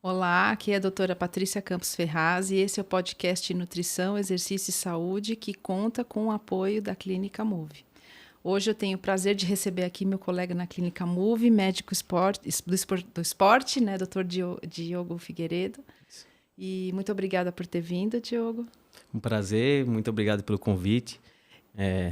Olá, aqui é a doutora Patrícia Campos Ferraz e esse é o podcast Nutrição, Exercício e Saúde que conta com o apoio da Clínica Move. Hoje eu tenho o prazer de receber aqui meu colega na Clínica Move, médico do esporte, né, doutor Diogo Figueiredo. E muito obrigada por ter vindo, Diogo. Um prazer, muito obrigado pelo convite.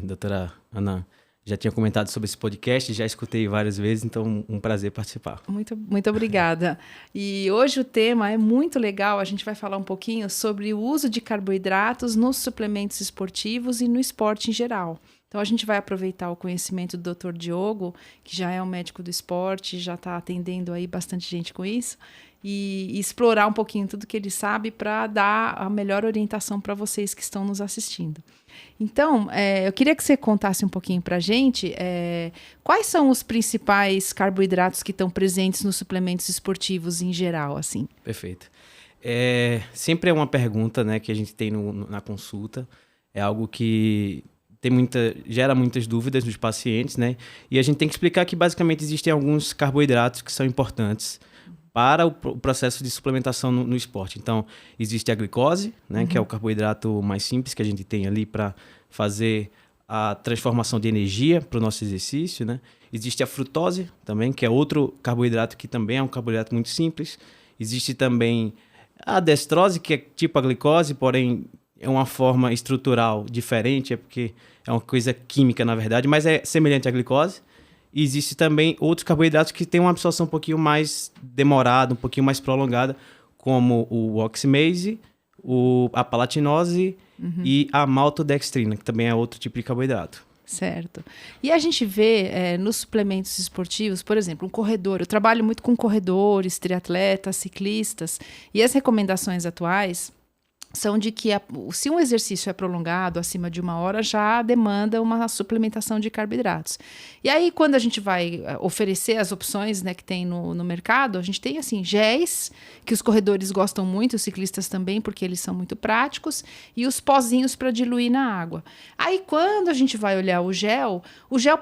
Doutora Ana já tinha comentado sobre esse podcast, já escutei várias vezes, então um prazer participar. Muito obrigada. E hoje o tema é muito legal, a gente vai falar um pouquinho sobre o uso de carboidratos nos suplementos esportivos e no esporte em geral. Então a gente vai aproveitar o conhecimento do Dr. Diogo, que já é um médico do esporte, já está atendendo aí bastante gente com isso, e explorar um pouquinho tudo que ele sabe para dar a melhor orientação para vocês que estão nos assistindo. Então, eu queria que você contasse um pouquinho para a gente quais são os principais carboidratos que estão presentes nos suplementos esportivos em geral, assim. Perfeito. Sempre é uma pergunta, né, que a gente tem na consulta, é algo que gera muitas dúvidas nos pacientes, né? E a gente tem que explicar que basicamente existem alguns carboidratos que são importantes para o processo de suplementação no esporte. Então, existe a glicose, né, que é o carboidrato mais simples que a gente tem ali para fazer a transformação de energia para o nosso exercício, né? Existe a frutose também, que é outro carboidrato que também é um carboidrato muito simples. Existe também a destrose, que é tipo a glicose, porém é uma forma estrutural diferente, é porque é uma coisa química, na verdade, mas é semelhante à glicose. E existe também outros carboidratos que têm uma absorção um pouquinho mais demorada, um pouquinho mais prolongada, como o oximase, a palatinose e a maltodextrina, que também é outro tipo de carboidrato. Certo. E a gente vê nos suplementos esportivos, por exemplo, um corredor. Eu trabalho muito com corredores, triatletas, ciclistas, e as recomendações atuais são de que se um exercício é prolongado, acima de 1 hora, já demanda uma suplementação de carboidratos. E aí, quando a gente vai oferecer as opções, né, que tem no mercado, a gente tem, assim, géis, que os corredores gostam muito, os ciclistas também, porque eles são muito práticos, e os pozinhos para diluir na água. Aí, quando a gente vai olhar o gel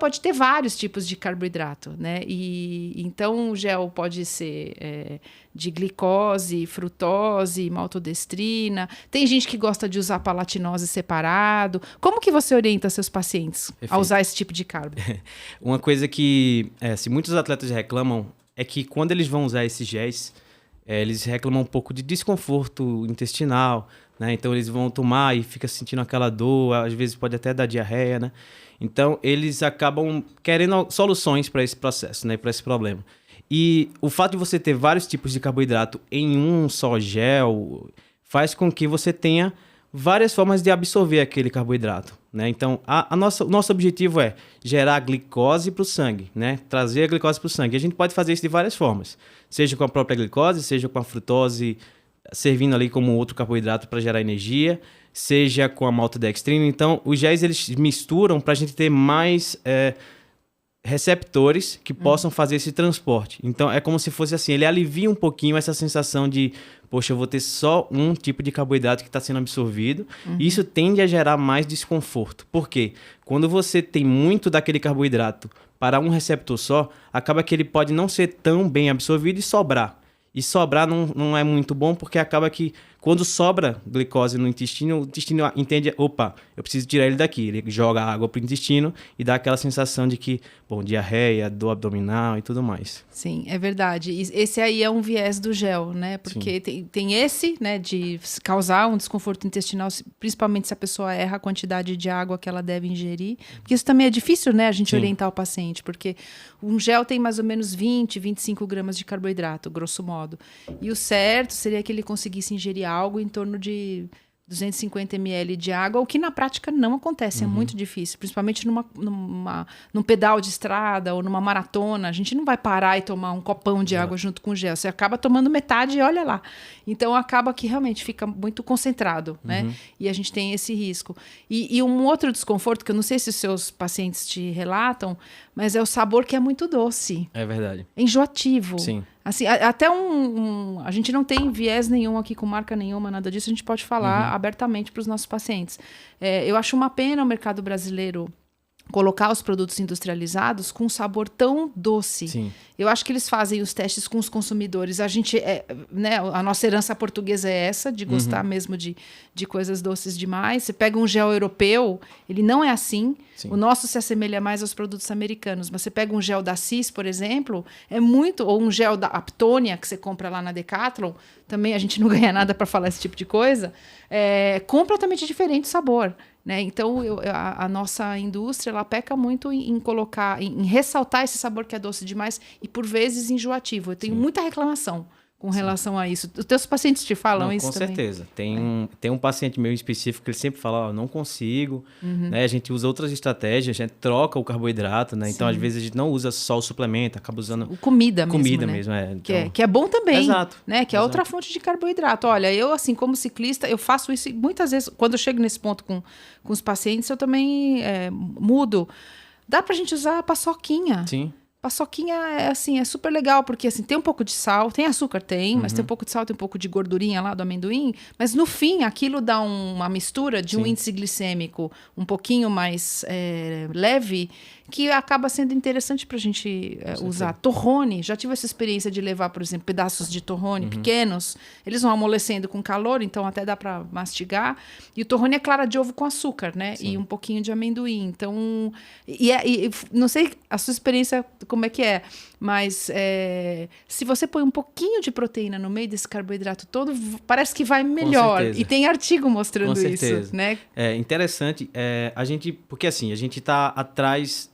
pode ter vários tipos de carboidrato, né? E então, o gel pode ser de glicose, frutose, maltodestrina. Tem gente que gosta de usar palatinose separado. Como que você orienta seus pacientes a usar esse tipo de carbo? Uma coisa que se muitos atletas reclamam é que quando eles vão usar esses géis, eles reclamam um pouco de desconforto intestinal, né? Então eles vão tomar e fica sentindo aquela dor, às vezes pode até dar diarreia, né? Então eles acabam querendo soluções para esse processo, né? Para esse problema. E o fato de você ter vários tipos de carboidrato em um só gel faz com que você tenha várias formas de absorver aquele carboidrato, né? Então, o nosso objetivo é gerar glicose para o sangue, né? Trazer a glicose para o sangue. E a gente pode fazer isso de várias formas, seja com a própria glicose, seja com a frutose, servindo ali como outro carboidrato para gerar energia, seja com a maltodextrina. Então, os géis eles misturam para a gente ter mais receptores que possam fazer esse transporte. Então, é como se fosse assim, ele alivia um pouquinho essa sensação de, poxa, eu vou ter só um tipo de carboidrato que está sendo absorvido. Isso tende a gerar mais desconforto. Por quê? Quando você tem muito daquele carboidrato para um receptor só, acaba que ele pode não ser tão bem absorvido e sobrar. E sobrar não é muito bom, porque acaba que quando sobra glicose no intestino, o intestino entende, opa, eu preciso tirar ele daqui. Ele joga água para o intestino e dá aquela sensação de que, diarreia, dor abdominal e tudo mais. Sim, é verdade. Esse aí é um viés do gel, né? Porque tem esse, né, de causar um desconforto intestinal, principalmente se a pessoa erra a quantidade de água que ela deve ingerir. Porque isso também é difícil, né, a gente orientar o paciente, porque um gel tem mais ou menos 20, 25 gramas de carboidrato, grosso modo. E o certo seria que ele conseguisse ingerir algo em torno de 250 ml de água, o que na prática não acontece, é muito difícil, principalmente num pedal de estrada ou numa maratona, a gente não vai parar e tomar um copão de água junto com o gel, você acaba tomando metade e olha lá. Então acaba que realmente fica muito concentrado, né? E a gente tem esse risco. E um outro desconforto, que eu não sei se os seus pacientes te relatam, mas é o sabor que é muito doce. É verdade. É enjoativo. Sim. Assim, até a gente não tem viés nenhum aqui com marca nenhuma, nada disso, a gente pode falar abertamente para os nossos pacientes. Eu acho uma pena o mercado brasileiro colocar os produtos industrializados com um sabor tão doce. Sim. Eu acho que eles fazem os testes com os consumidores. A gente, né, a nossa herança portuguesa é essa, de gostar mesmo de coisas doces demais. Você pega um gel europeu, ele não é assim. Sim. O nosso se assemelha mais aos produtos americanos. Mas você pega um gel da Cis, por exemplo, é muito... Ou um gel da Aptonia, que você compra lá na Decathlon, também a gente não ganha nada para falar esse tipo de coisa, é completamente diferente o sabor. Né? Então, a nossa indústria ela peca muito em colocar, em ressaltar esse sabor que é doce demais e, por vezes, enjoativo. Eu tenho muita reclamação com relação a isso. Os teus pacientes te falam Não, isso com também? certeza. Tem um paciente meu em específico que ele sempre fala, ó, não consigo, né? A gente usa outras estratégias, a gente troca o carboidrato, né? Então, às vezes, a gente não usa só o suplemento, acaba usando... Comida mesmo, Comida né? mesmo, é. Então... Que é bom também, Exato. né? Que é outra fonte de carboidrato. Olha, eu, assim, como ciclista, eu faço isso e muitas vezes, quando eu chego nesse ponto com os pacientes, eu também mudo. Dá pra gente usar a paçoquinha. Sim. Paçoquinha é super legal, porque assim, tem um pouco de sal, tem açúcar, mas tem um pouco de sal, tem um pouco de gordurinha lá do amendoim, mas no fim aquilo dá uma mistura de um índice glicêmico um pouquinho mais leve, que acaba sendo interessante para a gente usar. Torrone, já tive essa experiência de levar, por exemplo, pedaços de torrone pequenos, eles vão amolecendo com calor, então até dá para mastigar, e o torrone é clara de ovo com açúcar, né? Sim. E um pouquinho de amendoim, então... E não sei a sua experiência como é que é, mas se você põe um pouquinho de proteína no meio desse carboidrato todo, parece que vai melhor. E tem artigo mostrando isso, né? É interessante, a gente, porque assim, a gente está atrás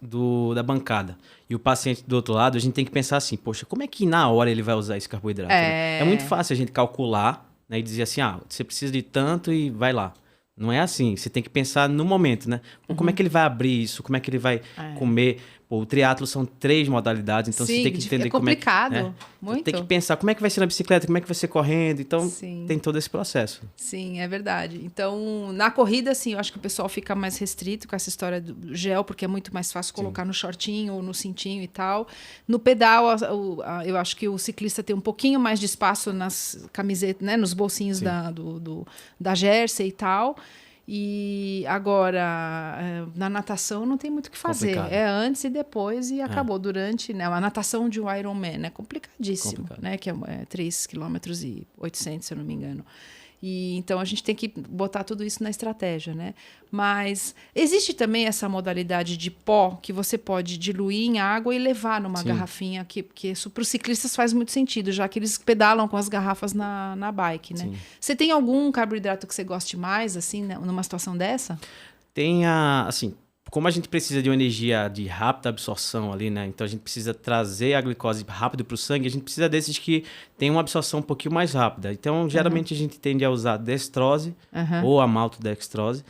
da bancada. E o paciente do outro lado, a gente tem que pensar assim, poxa, como é que na hora ele vai usar esse carboidrato? É muito fácil a gente calcular, né, e dizer assim, você precisa de tanto e vai lá. Não é assim, você tem que pensar no momento, né? Como é que ele vai abrir isso? Como é que ele vai comer? Pô, o triatlo são 3 modalidades, então você tem que entender como é que... É complicado, muito. Tem que pensar como é que vai ser na bicicleta, como é que vai ser correndo, então tem todo esse processo. Sim, é verdade. Então, na corrida, assim, eu acho que o pessoal fica mais restrito com essa história do gel, porque é muito mais fácil colocar no shortinho ou no cintinho e tal. No pedal, eu acho que o ciclista tem um pouquinho mais de espaço nas camisetas, né, nos bolsinhos da jersey e tal. E agora, na natação não tem muito o que fazer. Complicado. É antes e depois e acabou. Durante, né, a natação de um Ironman é complicadíssimo, né, que é 3,8 km, se eu não me engano. E, então, a gente tem que botar tudo isso na estratégia, né? Mas existe também essa modalidade de pó que você pode diluir em água e levar numa garrafinha, que isso para os ciclistas faz muito sentido, já que eles pedalam com as garrafas na bike, né? Sim. Você tem algum carboidrato que você goste mais, assim, numa situação dessa? Tem assim... Como a gente precisa de uma energia de rápida absorção ali, né? Então a gente precisa trazer a glicose rápido para o sangue, a gente precisa desses que tem uma absorção um pouquinho mais rápida. Então, geralmente a gente tende a usar dextrose ou a maltodextrose.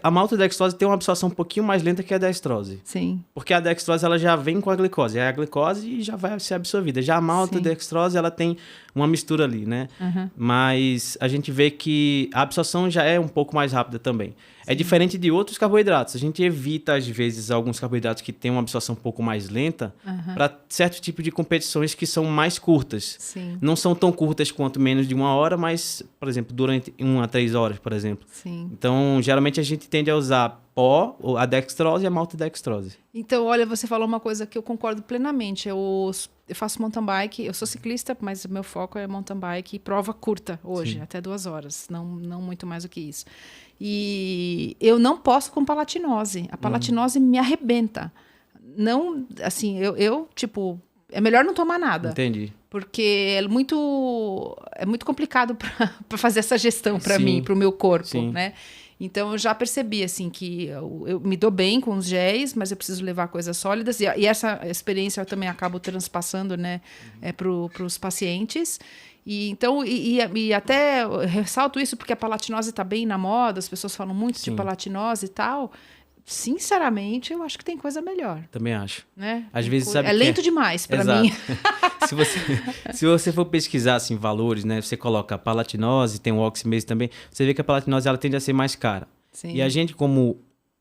A maltodextrose tem uma absorção um pouquinho mais lenta que a dextrose. Sim. Porque a dextrose ela já vem com a glicose. Aí a glicose já vai ser absorvida. Já a maltodextrose ela tem uma mistura ali, né? Mas a gente vê que a absorção já é um pouco mais rápida também. É diferente de outros carboidratos. A gente evita, às vezes, alguns carboidratos que têm uma absorção um pouco mais lenta para certo tipo de competições que são mais curtas. Sim. Não são tão curtas quanto menos de 1 hora, mas, por exemplo, durante 1 a 3 horas, por exemplo. Sim. Então, geralmente a gente tende a usar pó, a dextrose e a maltodextrose. Então, olha, você falou uma coisa que eu concordo plenamente. Eu faço mountain bike, eu sou ciclista, mas o meu foco é mountain bike e prova curta hoje, até 2 horas, não muito mais do que isso. E eu não posso com palatinose. A palatinose me arrebenta. Não, assim, eu tipo, é melhor não tomar nada. Entendi. Porque é muito complicado para fazer essa gestão para mim, para o meu corpo, né? Então, eu já percebi, assim, que eu me dou bem com os géis, mas eu preciso levar coisas sólidas. E essa experiência eu também acabo transpassando, né, para os pacientes. E, então, e até ressalto isso porque a palatinose está bem na moda, as pessoas falam muito de palatinose e tal. Sinceramente, eu acho que tem coisa melhor. Também acho. Né? Às vezes, sabe é lento demais para mim. Se você for pesquisar assim, valores, né? Você coloca a palatinose, tem o oximase também, você vê que a palatinose ela tende a ser mais cara. Sim. E a gente, como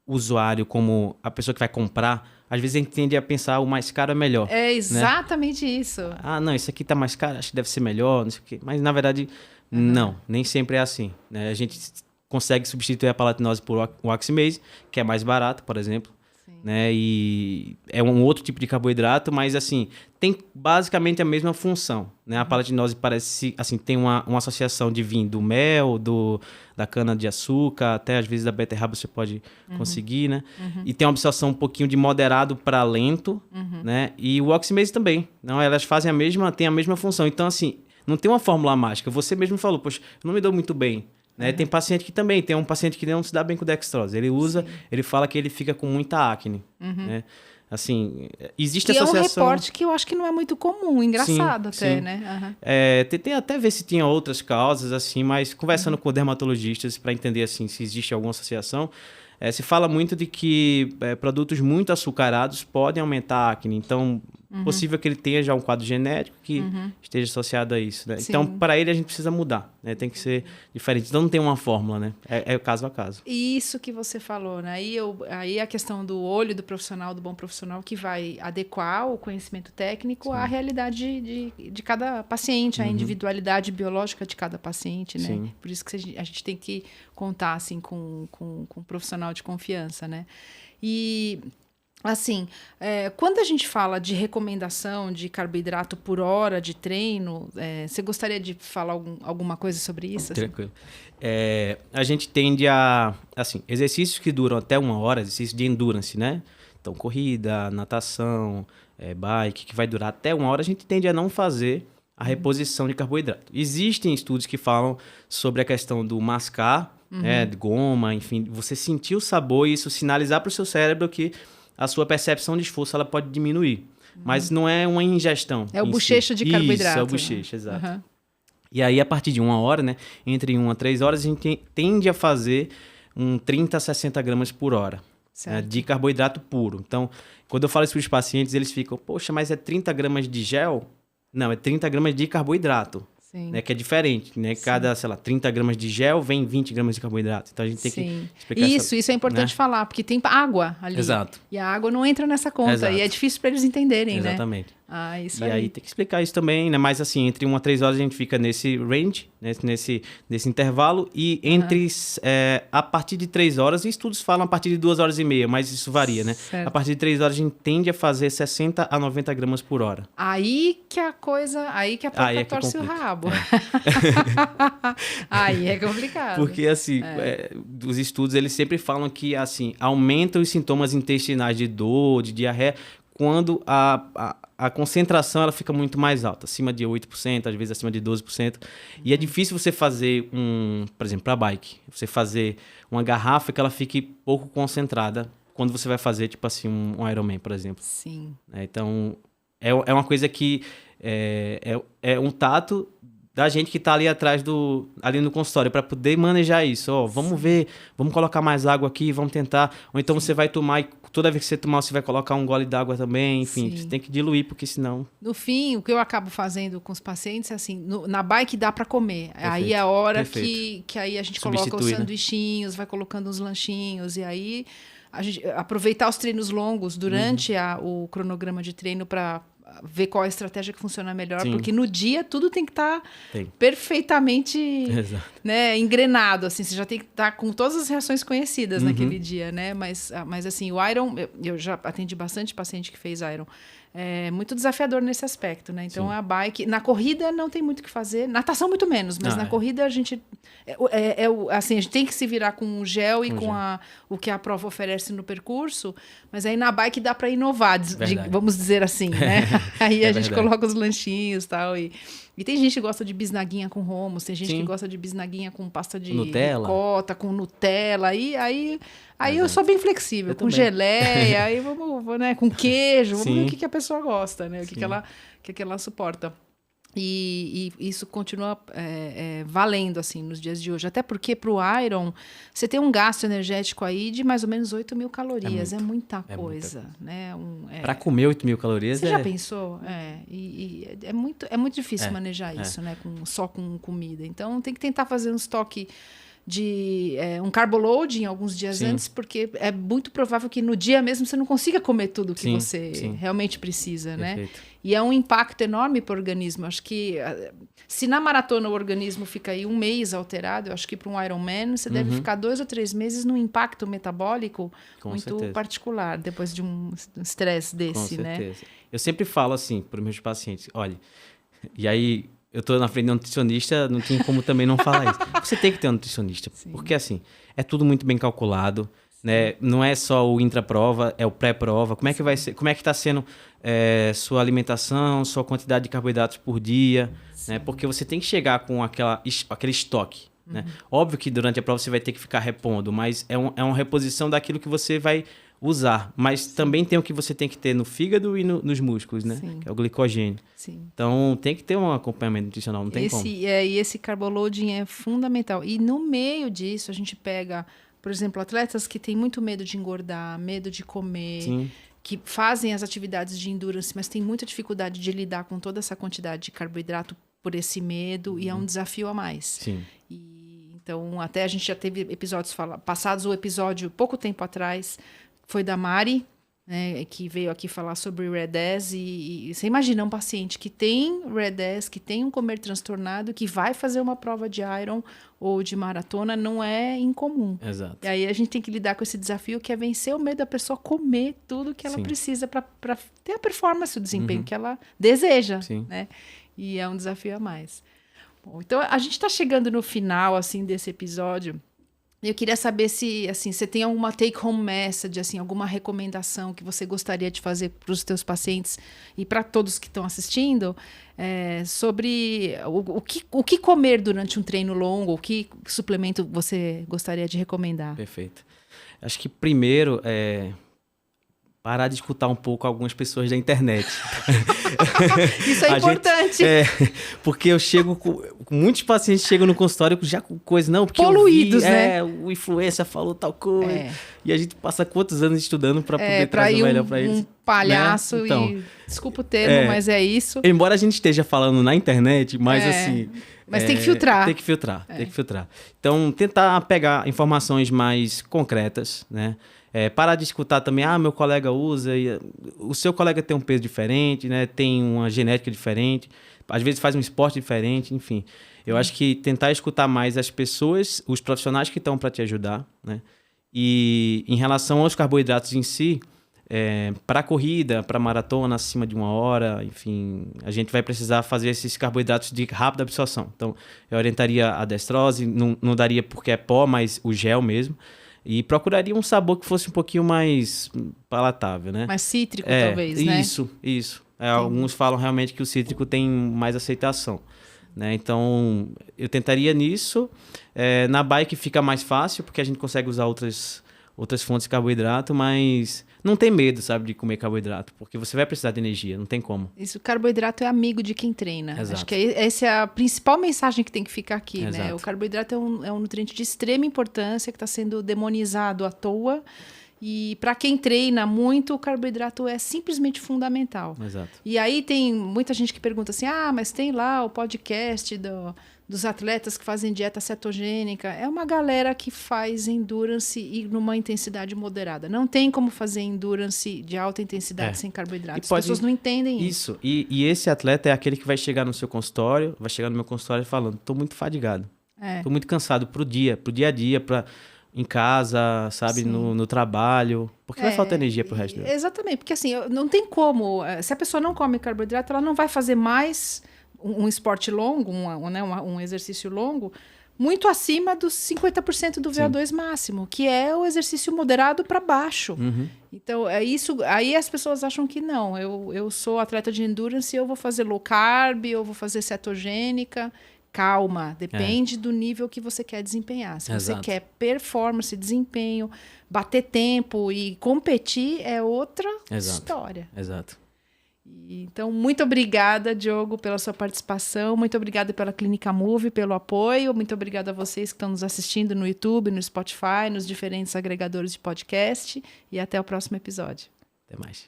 usuário, como a pessoa que vai comprar, às vezes a gente tende a pensar o mais caro é melhor. É exatamente isso. Ah, não, isso aqui tá mais caro, acho que deve ser melhor, não sei o quê. Mas, na verdade, não, nem sempre é assim. Né? A gente consegue substituir a palatinose por o oximase, que é mais barato, por exemplo. né? E é um outro tipo de carboidrato, mas assim, tem basicamente a mesma função, né? A palatinose parece, assim, tem uma associação de vir do mel, da cana-de-açúcar, até às vezes da beterraba você pode conseguir, né? E tem uma absorção um pouquinho de moderado para lento, né? E o oximase também, não? Elas têm a mesma função. Então, assim, não tem uma fórmula mágica. Você mesmo falou, poxa, eu não me dou muito bem. Né? Tem paciente que também, tem um paciente que não se dá bem com dextrose. Ele usa, ele fala que ele fica com muita acne. Né? Assim, existe associação... é um reporte que eu acho que não é muito comum, engraçado até, né? Tentei até ver se tinha outras causas, assim, mas conversando com dermatologistas para entender assim, se existe alguma associação, se fala muito de que produtos muito açucarados podem aumentar a acne. Então, possível que ele tenha já um quadro genético que esteja associado a isso. Né? Então, para ele, a gente precisa mudar. Né? Tem que ser diferente. Então, não tem uma fórmula, né? É caso a caso. Isso que você falou, né? Aí a questão do olho do profissional, do bom profissional, que vai adequar o conhecimento técnico à realidade de cada paciente, à individualidade biológica de cada paciente, né? Sim. Por isso que a gente tem que contar, assim, com um profissional de confiança, né? E... assim, quando a gente fala de recomendação de carboidrato por hora de treino, você gostaria de falar alguma coisa sobre isso? Assim? Tranquilo. A gente tende a... assim, exercícios que duram até 1 hora, exercícios de endurance, né? Então, corrida, natação, bike, que vai durar até 1 hora, a gente tende a não fazer a reposição de carboidrato. Existem estudos que falam sobre a questão do mascar, de goma, enfim, você sentir o sabor e isso sinalizar para o seu cérebro que a sua percepção de esforço ela pode diminuir. Mas não é uma ingestão. É o bochecho de carboidrato. Isso, é o bochecho, exato. E aí, a partir de 1 hora, né, entre 1 a 3 horas, a gente tende a fazer 30 a 60 gramas por hora de carboidrato puro. Então, quando eu falo isso para os pacientes, eles ficam, poxa, mas é 30 gramas de gel? Não, é 30 gramas de carboidrato. Né, que é diferente, né? Cada, 30 gramas de gel vem 20 gramas de carboidrato. Então a gente tem que explicar isso é importante falar, porque tem água ali. Exato. E a água não entra nessa conta. Exato. E é difícil para eles entenderem, Exatamente. né? Isso e aí tem que explicar isso também, né? Mas assim, entre 1 a 3 horas a gente fica nesse range, né? nesse intervalo. E entre a partir de 3 horas, e estudos falam a partir de 2 horas e meia, mas isso varia, né? Certo. A partir de 3 horas a gente tende a fazer 60 a 90 gramas por hora. Aí que a porca torce o rabo. Aí é complicado. Porque, assim, os estudos, eles sempre falam que, assim, aumentam os sintomas intestinais de dor, de diarreia, quando a concentração ela fica muito mais alta, acima de 8%, às vezes acima de 12%. E é difícil você fazer por exemplo, para bike, você fazer uma garrafa que ela fique pouco concentrada quando você vai fazer, tipo assim, um Ironman, por exemplo. Sim. Então, é uma coisa que é um tato da gente que está ali atrás ali no consultório para poder manejar isso. Vamos ver, vamos colocar mais água aqui, vamos tentar. Ou então você vai tomar e toda vez que você tomar, você vai colocar um gole d'água também. Enfim, você tem que diluir, porque senão... No fim, o que eu acabo fazendo com os pacientes é assim, na bike dá para comer. Perfeito. Aí é a hora que aí a gente coloca os sanduichinhos, vai colocando os lanchinhos, e aí a gente aproveitar os treinos longos durante o cronograma de treino para ver qual a estratégia que funciona melhor, porque no dia tudo tem que estar perfeitamente engrenado, assim, você já tem que estar com todas as reações conhecidas naquele dia, né? Mas assim, o Iron, eu já atendi bastante paciente que fez Iron, é muito desafiador nesse aspecto, né? Então a bike, na corrida não tem muito o que fazer, natação muito menos, mas na corrida a gente assim, a gente tem que se virar com o gel e com o que a prova oferece no percurso, mas aí na bike dá para inovar, vamos dizer assim, né? Aí a gente coloca os lanchinhos e tem gente que gosta de bisnaguinha com romos, tem gente que gosta de bisnaguinha com pasta de ricota, com Nutella, aí eu sou bem flexível, com geleia, aí vamos, né, com queijo, vamos ver o que a pessoa gosta, né? O que ela suporta. E isso continua valendo, assim, nos dias de hoje. Até porque, para o Iron, você tem um gasto energético aí de mais ou menos 8.000 calorias. É muita coisa, né? Para comer 8.000 calorias... Você já pensou? E é muito difícil manejar isso, né? Só com comida. Então, tem que tentar fazer um estoque um carboloading alguns dias Sim. antes, porque é muito provável que no dia mesmo você não consiga comer tudo que Sim, você sim. realmente precisa, né? Perfeito. E é um impacto enorme para o organismo. Acho que se na maratona o organismo fica aí um mês alterado, eu acho que para um Ironman você deve ficar 2 ou 3 meses num impacto metabólico Com muito certeza. particular, depois de um estresse desse, Com né? certeza. Eu sempre falo assim para os meus pacientes, olha, e aí eu tô na frente de um nutricionista, não tem como também não falar isso. Você tem que ter um nutricionista, porque assim, é tudo muito bem calculado, né? Não é só o intraprova, é o pré-prova. Como é que vai ser? Como é que está sendo sua alimentação, sua quantidade de carboidratos por dia, né? Porque você tem que chegar com aquele estoque, né? Óbvio que durante a prova você vai ter que ficar repondo, mas é uma reposição daquilo que você vai usar. Mas também tem o que você tem que ter no fígado e nos músculos, né? Sim. Que é o glicogênio. Sim. Então, tem que ter um acompanhamento nutricional, não tem como. E esse carboloading é fundamental. E no meio disso, a gente pega, por exemplo, atletas que têm muito medo de engordar, medo de comer, Sim. que fazem as atividades de endurance, mas têm muita dificuldade de lidar com toda essa quantidade de carboidrato por esse medo, e é um desafio a mais. Sim. Então, até a gente já teve episódios passados, o episódio, pouco tempo atrás, foi da Mari, né, que veio aqui falar sobre RED-S, e você imagina um paciente que tem RED-S, que tem um comer transtornado, que vai fazer uma prova de Iron ou de maratona, não é incomum. Exato. E aí a gente tem que lidar com esse desafio, que é vencer o medo da pessoa comer tudo que ela precisa para ter a performance, o desempenho que ela deseja, né? E é um desafio a mais. Bom, então a gente está chegando no final assim desse episódio. Eu queria saber se assim, você tem alguma take-home message, assim, alguma recomendação que você gostaria de fazer para os teus pacientes e para todos que estão assistindo, sobre o que comer durante um treino longo, que suplemento você gostaria de recomendar. Perfeito. Acho que primeiro parar de escutar um pouco algumas pessoas da internet. Isso é importante. Porque eu chego com muitos pacientes chegam no consultório já com coisa, não, porque poluídos, eu vi, né? O influencer falou tal coisa. E a gente passa quantos anos estudando para poder pra trazer o melhor para eles. Um palhaço, né? Então, e desculpa o termo, mas é isso. Embora a gente esteja falando na internet, mas assim... Mas tem que filtrar. Tem que filtrar. Então, tentar pegar informações mais concretas, né? Parar de escutar também, meu colega usa, o seu colega tem um peso diferente, né? Tem uma genética diferente, às vezes faz um esporte diferente, enfim. Eu acho que tentar escutar mais as pessoas, os profissionais que estão para te ajudar, né? E em relação aos carboidratos em si, para corrida, para maratona acima de 1 hora, enfim, a gente vai precisar fazer esses carboidratos de rápida absorção. Então, eu orientaria a destrose, não daria porque é pó, mas o gel mesmo. E procuraria um sabor que fosse um pouquinho mais palatável, né? Mais cítrico, talvez, né? Isso. Alguns falam realmente que o cítrico tem mais aceitação, né? Então, eu tentaria nisso. Na bike fica mais fácil, porque a gente consegue usar outras fontes de carboidrato, mas não tem medo, sabe, de comer carboidrato, porque você vai precisar de energia, não tem como. Isso, carboidrato é amigo de quem treina. Exato. Acho que essa é a principal mensagem que tem que ficar aqui, Exato. né? O carboidrato é um nutriente de extrema importância que está sendo demonizado à toa. E para quem treina muito, o carboidrato é simplesmente fundamental. Exato. E aí tem muita gente que pergunta assim, mas tem lá o podcast dos atletas que fazem dieta cetogênica. É uma galera que faz endurance e numa intensidade moderada. Não tem como fazer endurance de alta intensidade sem carboidrato. As pessoas não entendem isso. E esse atleta é aquele que vai chegar no seu consultório, vai chegar no meu consultório falando, estou muito fadigado, estou muito cansado pro dia a dia, em casa, sabe, no trabalho, porque vai faltar energia pro resto do dia. Exatamente, porque assim, não tem como, se a pessoa não come carboidrato, ela não vai fazer mais um esporte longo, um exercício longo, muito acima dos 50% do VO2 máximo, que é o exercício moderado para baixo. Então, isso. Aí as pessoas acham que não, eu sou atleta de endurance, eu vou fazer low carb, eu vou fazer cetogênica. Calma, depende do nível que você quer desempenhar. Se você quer performance, desempenho, bater tempo e competir, é outra história. Exato. Então, muito obrigada, Diogo, pela sua participação. Muito obrigada pela Clínica Move, pelo apoio. Muito obrigada a vocês que estão nos assistindo no YouTube, no Spotify, nos diferentes agregadores de podcast. E até o próximo episódio. Até mais.